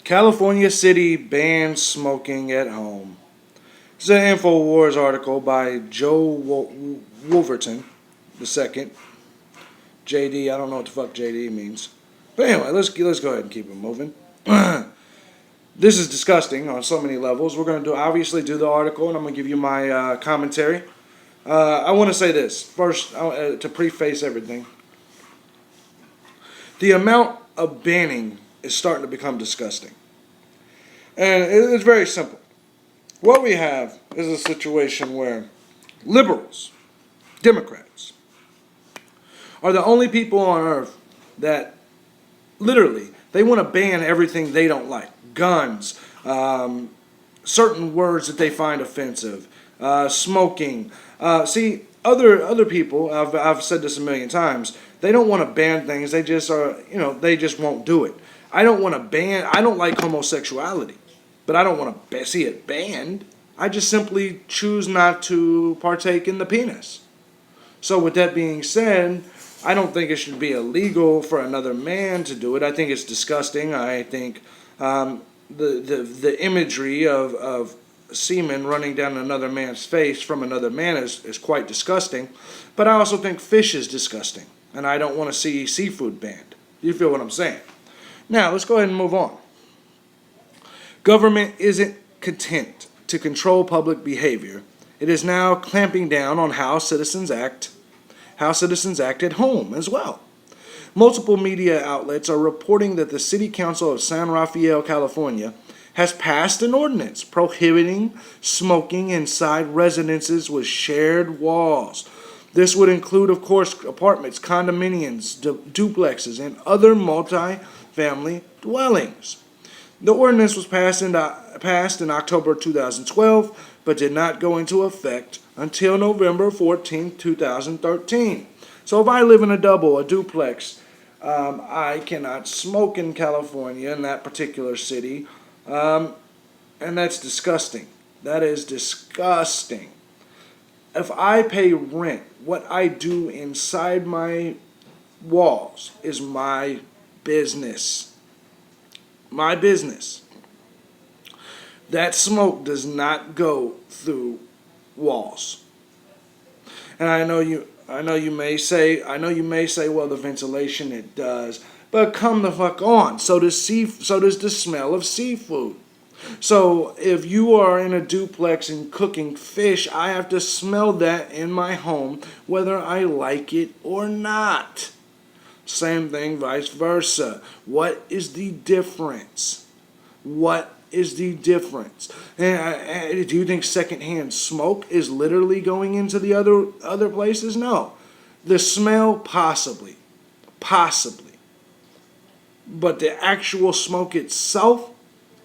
California city bans smoking at home. It's an InfoWars article by Joe Wolverton II. JD, I don't know what the fuck JD means. But anyway, let's go ahead and keep it moving. This is disgusting on so many levels. We're going to obviously do the article, and I'm going to give you my commentary. I want to say this first to preface everything. The amount of banning is starting to become disgusting. And it's very simple. What we have is a situation where liberals, Democrats, are the only people on earth that literally they want to ban everything they don't like. Guns, certain words that they find offensive, smoking. See, other people, I've said this a million times, they don't want to ban things. They just are, they just won't do it. I don't want to ban. I don't like homosexuality, but I don't want to see it banned. I just simply choose not to partake in the penis. So with that being said, I don't think it should be illegal for another man to do it. I think it's disgusting. I think the imagery of semen running down another man's face from another man is quite disgusting. But I also think fish is disgusting. And I don't want to see seafood banned. You feel what I'm saying? Now, let's go ahead and move on. Government isn't content to control public behavior. It is now clamping down on how citizens act at home as well. Multiple media outlets are reporting that the City Council of San Rafael, California, has passed an ordinance prohibiting smoking inside residences with shared walls. This would include, of course, apartments, condominiums, duplexes, and other multi-family dwellings. The ordinance was passed in October 2012, but did not go into effect until November 14, 2013. So if I live in a duplex, I cannot smoke in California, in that particular city, and that's disgusting. That is disgusting. If I pay rent, what I do inside my walls is my business. My business. That smoke does not go through walls. And I know you may say, well, the ventilation it does. But come the fuck on. So does the smell of seafood. So if you are in a duplex and cooking fish, I have to smell that in my home, whether I like it or not. Same thing, vice versa. What is the difference? What is the difference? Do you think secondhand smoke is literally going into the other places? No. The smell, possibly. But the actual smoke itself,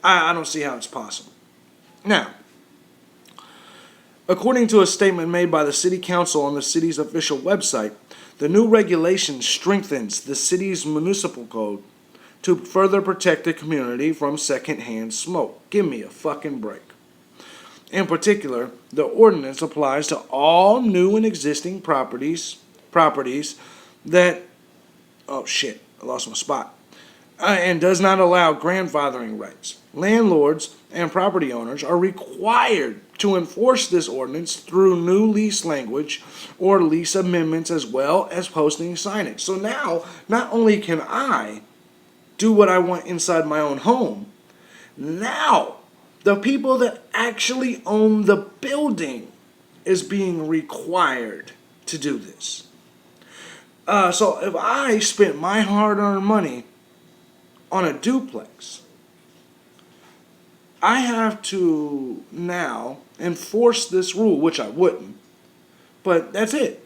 I don't see how it's possible. Now, according to a statement made by the City Council on the city's official website, the new regulation strengthens the city's municipal code to further protect the community from secondhand smoke. Give me a fucking break. In particular, the ordinance applies to all new and existing properties that, oh shit, I lost my spot, and does not allow grandfathering rights. Landlords and property owners are required to enforce this ordinance through new lease language or lease amendments, as well as posting signage. So now, not only can I do what I want inside my own home, now the people that actually own the building is being required to do this. So if I spent my hard-earned money on a duplex, I have to now enforce this rule, which I wouldn't, but that's it.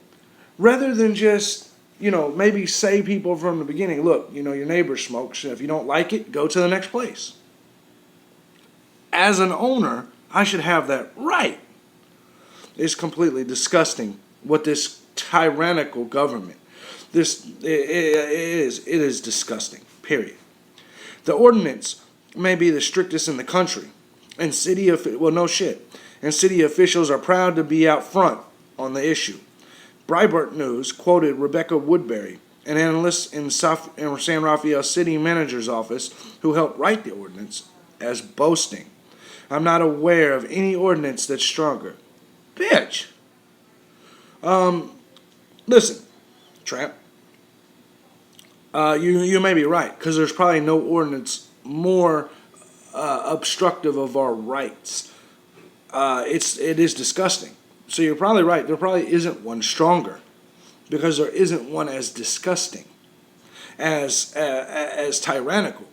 Rather than just, maybe say people from the beginning, look, your neighbor smokes. If you don't like it, go to the next place. As an owner, I should have that right. It's completely disgusting what this tyrannical government, it is disgusting, period. The ordinance may be the strictest in the country, and city officials are proud to be out front on the issue. Breitbart News quoted Rebecca Woodbury, an analyst in San Rafael City Manager's office who helped write the ordinance, as boasting, "I'm not aware of any ordinance that's stronger." Bitch. Listen, Tramp. You may be right, because there's probably no ordinance more obstructive of our rights. It is disgusting. So you're probably right. There probably isn't one stronger, because there isn't one as disgusting, as tyrannical.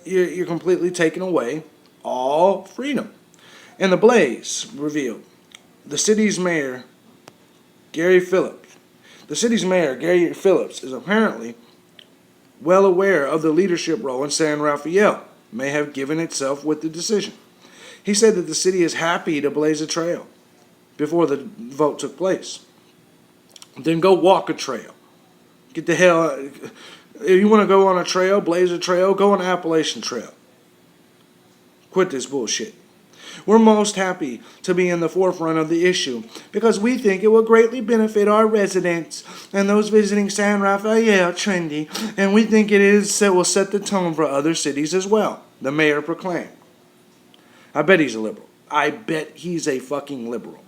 You're completely taking away all freedom. And the Blaze revealed the city's mayor, Gary Phillips. The city's mayor, Gary Phillips, is apparently well aware of the leadership role in San Rafael may have given itself with the decision. He said that the city is happy to blaze a trail before the vote took place. Then go walk a trail. Get the hell out. If you want to go on a trail, blaze a trail, go on an Appalachian Trail. Quit this bullshit. We're most happy to be in the forefront of the issue because we think it will greatly benefit our residents and those visiting San Rafael Trendy, and we think it will set the tone for other cities as well, the mayor proclaimed. I bet he's a liberal. I bet he's a fucking liberal.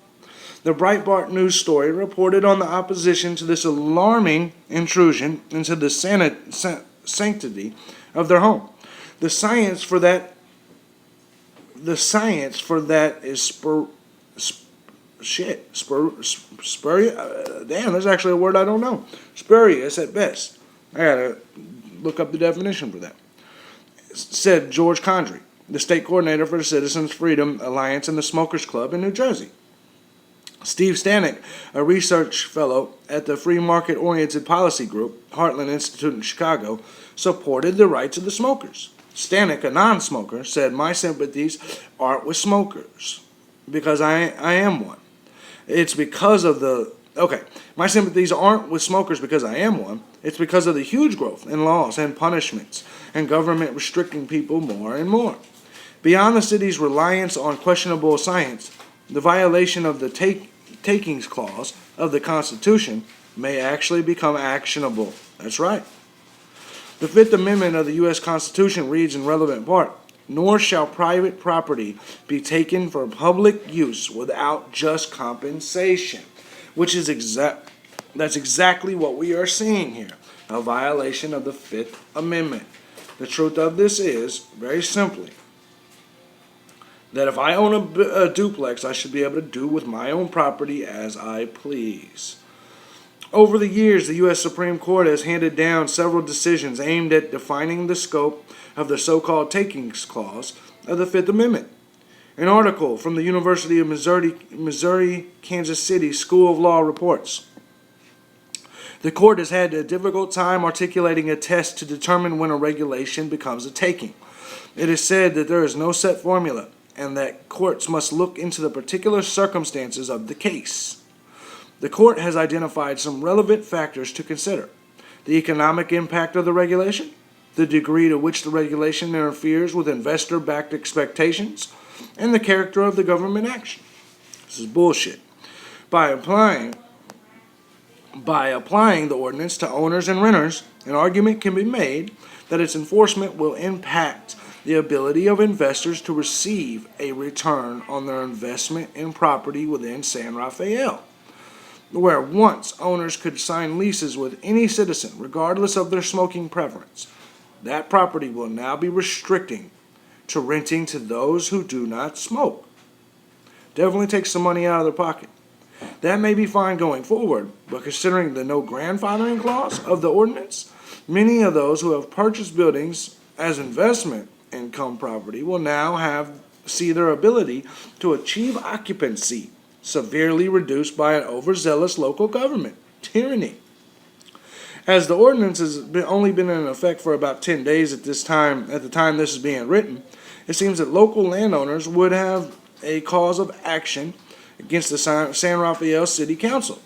The Breitbart news story reported on the opposition to this alarming intrusion into the sanctity of their home. The science for that is spurious. Damn, that's actually a word I don't know. Spurious at best. I gotta look up the definition for that. Said George Condrey, the state coordinator for the Citizens Freedom Alliance and the Smokers Club in New Jersey. Steve Stanek, a research fellow at the free market-oriented policy group, Heartland Institute in Chicago, supported the rights of the smokers. Stanek, a non-smoker, said, "My sympathies aren't with smokers because I am one. It's because of my sympathies aren't with smokers because I am one. It's because of the huge growth in laws and punishments and government restricting people more and more. Beyond the city's reliance on questionable science, the violation of the takings clause of the Constitution may actually become actionable." That's right. The Fifth Amendment of the U.S. Constitution reads in relevant part, "Nor shall private property be taken for public use without just compensation," which is that's exactly what we are seeing here, a violation of the Fifth Amendment. The truth of this is, very simply, that if I own a duplex, I should be able to do with my own property as I please. Over the years, the U.S. Supreme Court has handed down several decisions aimed at defining the scope of the so-called takings clause of the Fifth Amendment. An article from the University of Missouri Kansas City School of Law reports, the court has had a difficult time articulating a test to determine when a regulation becomes a taking. It is said that there is no set formula, and that courts must look into the particular circumstances of the case. The court has identified some relevant factors to consider: the economic impact of the regulation, the degree to which the regulation interferes with investor-backed expectations, and the character of the government action. This is bullshit. By applying the ordinance to owners and renters, an argument can be made that its enforcement will impact the ability of investors to receive a return on their investment in property within San Rafael. Where once owners could sign leases with any citizen, regardless of their smoking preference, that property will now be restricting to renting to those who do not smoke. Definitely takes some money out of their pocket. That may be fine going forward, but considering the no grandfathering clause of the ordinance, many of those who have purchased buildings as investment income property will now see their ability to achieve occupancy severely reduced by an overzealous local government. Tyranny. As the ordinance has only been in effect for about 10 days at the time this is being written, it seems that local landowners would have a cause of action against the San Rafael City Council.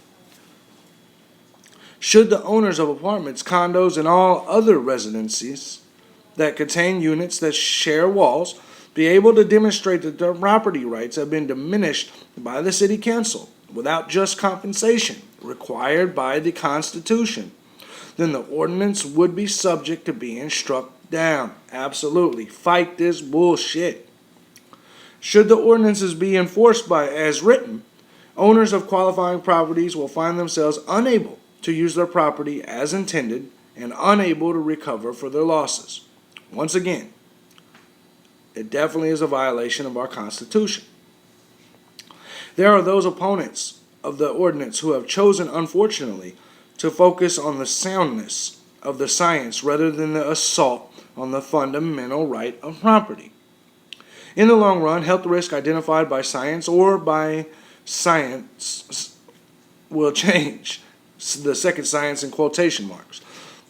Should the owners of apartments, condos, and all other residencies that contain units that share walls be able to demonstrate that their property rights have been diminished by the city council, without just compensation required by the Constitution, then the ordinance would be subject to being struck down. Absolutely. Fight this bullshit. Should the ordinances be enforced as written, owners of qualifying properties will find themselves unable to use their property as intended and unable to recover for their losses. Once again, it definitely is a violation of our Constitution. There are those opponents of the ordinance who have chosen, unfortunately, to focus on the soundness of the science rather than the assault on the fundamental right of property. In the long run, health risk identified by science or by science will change. The second science in quotation marks.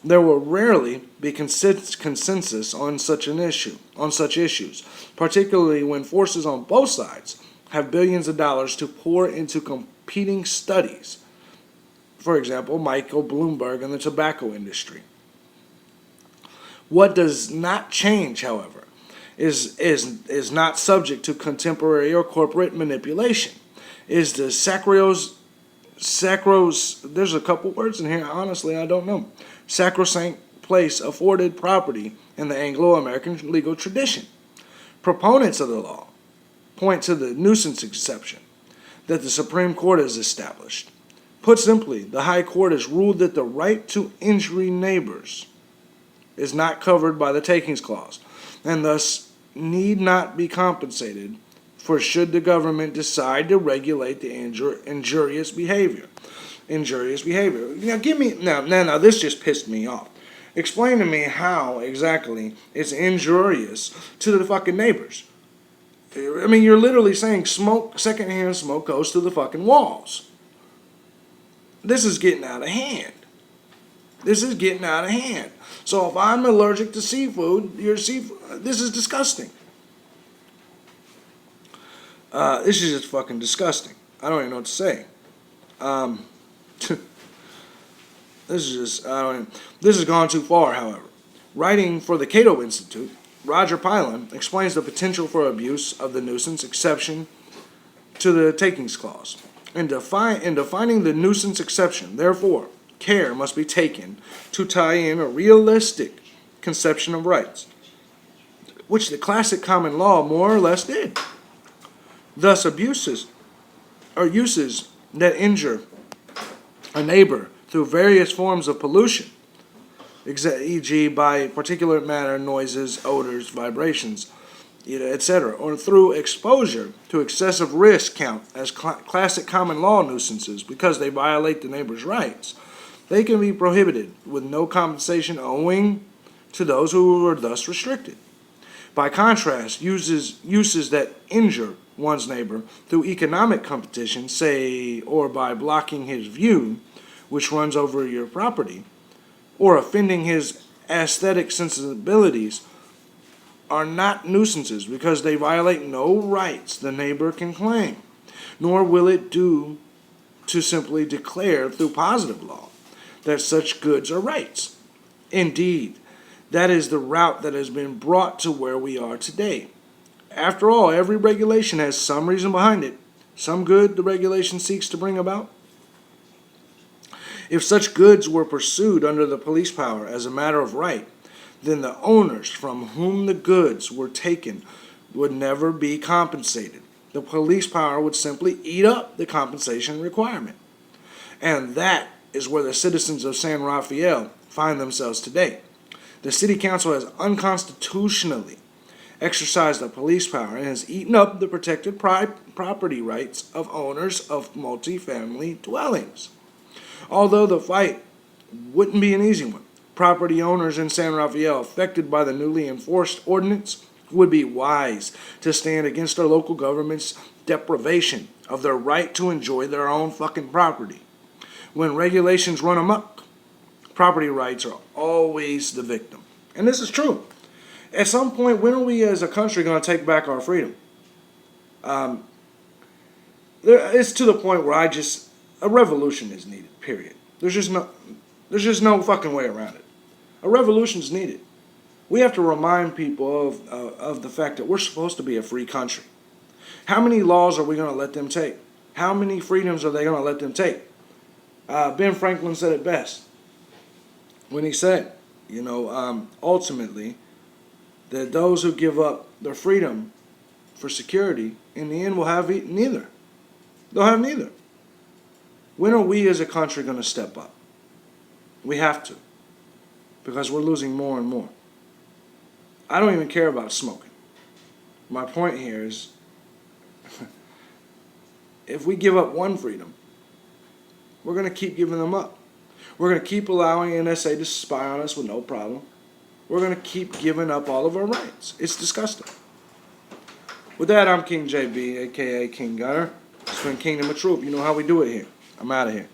There will rarely be consensus on such issues, particularly when forces on both sides have billions of dollars to pour into competing studies. For example, Michael Bloomberg and the tobacco industry. What does not change, however, is not subject to contemporary or corporate manipulation. Is the there's a couple words in here, honestly, I don't know. Sacrosanct place afforded property in the Anglo-American legal tradition. Proponents of the law point to the nuisance exception that the Supreme Court has established. Put simply, the High Court has ruled that the right to injury neighbors is not covered by the Takings Clause, and thus need not be compensated for should the government decide to regulate the injurious behavior. Now this just pissed me off. Explain to me how exactly it's injurious to the fucking neighbors. I mean, you're literally saying secondhand smoke goes to the fucking walls. This is getting out of hand. So if I'm allergic to seafood, this is disgusting. This is just fucking disgusting. I don't even know what to say. This has gone too far, however. Writing for the Cato Institute, Roger Pilon explains the potential for abuse of the nuisance exception to the Takings Clause. In defining the nuisance exception, therefore, care must be taken to tie in a realistic conception of rights, which the classic common law more or less did. Thus, abuses or uses that injure a neighbor through various forms of pollution, e.g. by particulate matter, noises, odors, vibrations, etc., or through exposure to excessive risk count as classic common law nuisances because they violate the neighbor's rights. They can be prohibited with no compensation owing to those who are thus restricted. By contrast, uses that injure one's neighbor through economic competition, say, or by blocking his view, which runs over your property, or offending his aesthetic sensibilities, are not nuisances because they violate no rights the neighbor can claim, nor will it do to simply declare through positive law that such goods are rights. Indeed, that is the route that has been brought to where we are today. After all, every regulation has some reason behind it, some good the regulation seeks to bring about. If such goods were pursued under the police power as a matter of right, then the owners from whom the goods were taken would never be compensated. The police power would simply eat up the compensation requirement. And that is where the citizens of San Rafael find themselves today. The city council has unconstitutionally exercised the police power and has eaten up the protected property rights of owners of multifamily dwellings. Although the fight wouldn't be an easy one, property owners in San Rafael affected by the newly enforced ordinance would be wise to stand against their local government's deprivation of their right to enjoy their own fucking property. When regulations run amok, property rights are always the victim. And this is true. At some point, when are we as a country going to take back our freedom? It's to the point where a revolution is needed, period. There's just no fucking way around it. A revolution is needed. We have to remind people of the fact that we're supposed to be a free country. How many laws are we going to let them take? How many freedoms are they going to let them take? Ben Franklin said it best when he said, ultimately, that those who give up their freedom for security, in the end, will have neither. They'll have neither. When are we as a country going to step up? We have to, because we're losing more and more. I don't even care about smoking. My point here is, if we give up one freedom, we're going to keep giving them up. We're going to keep allowing NSA to spy on us with no problem. We're going to keep giving up all of our rights. It's disgusting. With that, I'm King JB, a.k.a. King Gunner. It's been Kingdom of Truth. You know how we do it here. I'm out of here.